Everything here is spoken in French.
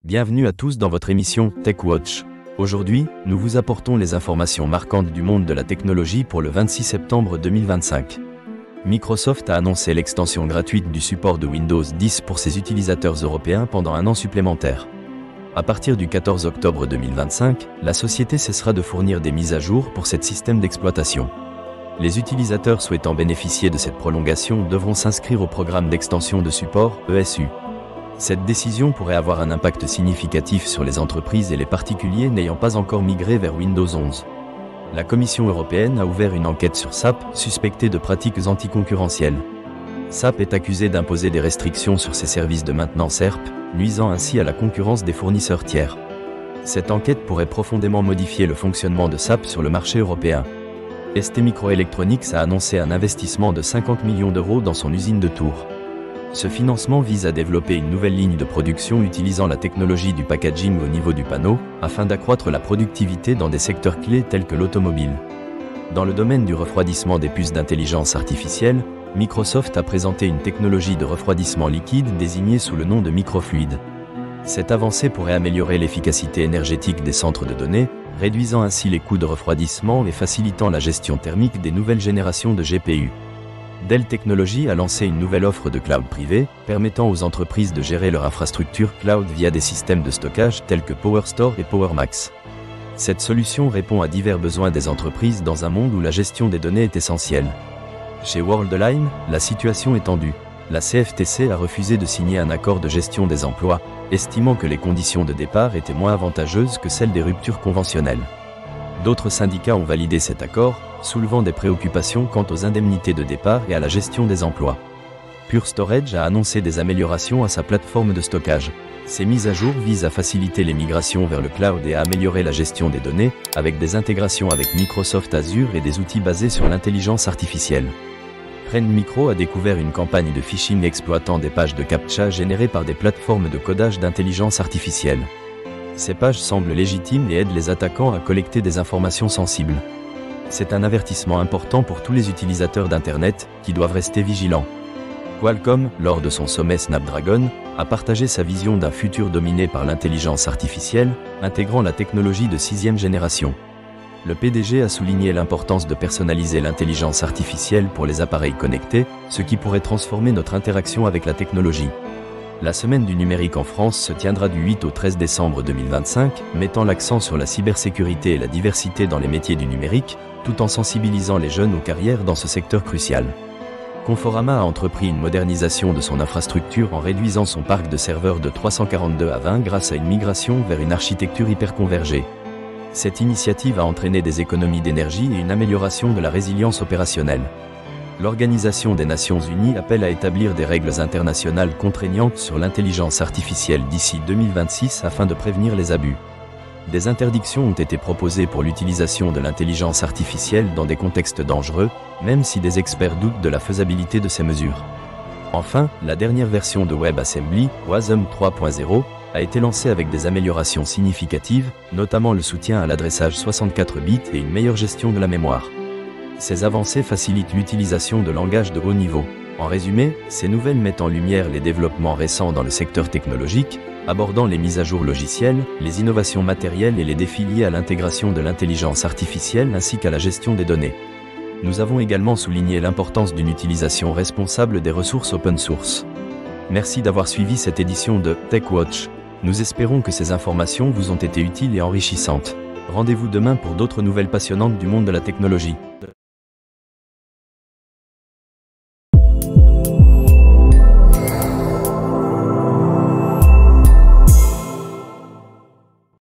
Bienvenue à tous dans votre émission TechWatch. Aujourd'hui, nous vous apportons les informations marquantes du monde de la technologie pour le 26 septembre 2025. Microsoft a annoncé l'extension gratuite du support de Windows 10 pour ses utilisateurs européens pendant un an supplémentaire. À partir du 14 octobre 2025, la société cessera de fournir des mises à jour pour ce système d'exploitation. Les utilisateurs souhaitant bénéficier de cette prolongation devront s'inscrire au programme d'extension de support ESU. Cette décision pourrait avoir un impact significatif sur les entreprises et les particuliers n'ayant pas encore migré vers Windows 11. La Commission européenne a ouvert une enquête sur SAP, suspectée de pratiques anticoncurrentielles. SAP est accusé d'imposer des restrictions sur ses services de maintenance ERP, nuisant ainsi à la concurrence des fournisseurs tiers. Cette enquête pourrait profondément modifier le fonctionnement de SAP sur le marché européen. STMicroelectronics a annoncé un investissement de 50 millions d'euros dans son usine de Tours. Ce financement vise à développer une nouvelle ligne de production utilisant la technologie du packaging au niveau du panneau, afin d'accroître la productivité dans des secteurs clés tels que l'automobile. Dans le domaine du refroidissement des puces d'intelligence artificielle, Microsoft a présenté une technologie de refroidissement liquide désignée sous le nom de microfluide. Cette avancée pourrait améliorer l'efficacité énergétique des centres de données, réduisant ainsi les coûts de refroidissement et facilitant la gestion thermique des nouvelles générations de GPU. Dell Technologies a lancé une nouvelle offre de cloud privé, permettant aux entreprises de gérer leur infrastructure cloud via des systèmes de stockage tels que PowerStore et PowerMax. Cette solution répond à divers besoins des entreprises dans un monde où la gestion des données est essentielle. Chez Worldline, la situation est tendue. La CFTC a refusé de signer un accord de gestion des emplois, estimant que les conditions de départ étaient moins avantageuses que celles des ruptures conventionnelles. D'autres syndicats ont validé cet accord, soulevant des préoccupations quant aux indemnités de départ et à la gestion des emplois. Pure Storage a annoncé des améliorations à sa plateforme de stockage. Ces mises à jour visent à faciliter les migrations vers le cloud et à améliorer la gestion des données, avec des intégrations avec Microsoft Azure et des outils basés sur l'intelligence artificielle. Trend Micro a découvert une campagne de phishing exploitant des pages de CAPTCHA générées par des plateformes de codage d'intelligence artificielle. Ces pages semblent légitimes et aident les attaquants à collecter des informations sensibles. C'est un avertissement important pour tous les utilisateurs d'Internet, qui doivent rester vigilants. Qualcomm, lors de son sommet Snapdragon, a partagé sa vision d'un futur dominé par l'intelligence artificielle, intégrant la technologie de 6e génération. Le PDG a souligné l'importance de personnaliser l'intelligence artificielle pour les appareils connectés, ce qui pourrait transformer notre interaction avec la technologie. La semaine du numérique en France se tiendra du 8 au 13 décembre 2025, mettant l'accent sur la cybersécurité et la diversité dans les métiers du numérique, tout en sensibilisant les jeunes aux carrières dans ce secteur crucial. Conforama a entrepris une modernisation de son infrastructure en réduisant son parc de serveurs de 342 à 20 grâce à une migration vers une architecture hyperconvergée. Cette initiative a entraîné des économies d'énergie et une amélioration de la résilience opérationnelle. L'Organisation des Nations Unies appelle à établir des règles internationales contraignantes sur l'intelligence artificielle d'ici 2026 afin de prévenir les abus. Des interdictions ont été proposées pour l'utilisation de l'intelligence artificielle dans des contextes dangereux, même si des experts doutent de la faisabilité de ces mesures. Enfin, la dernière version de WebAssembly, WASM 3.0, a été lancée avec des améliorations significatives, notamment le soutien à l'adressage 64 bits et une meilleure gestion de la mémoire. Ces avancées facilitent l'utilisation de langages de haut niveau. En résumé, ces nouvelles mettent en lumière les développements récents dans le secteur technologique, abordant les mises à jour logicielles, les innovations matérielles et les défis liés à l'intégration de l'intelligence artificielle ainsi qu'à la gestion des données. Nous avons également souligné l'importance d'une utilisation responsable des ressources open source. Merci d'avoir suivi cette édition de TechWatch. Nous espérons que ces informations vous ont été utiles et enrichissantes. Rendez-vous demain pour d'autres nouvelles passionnantes du monde de la technologie.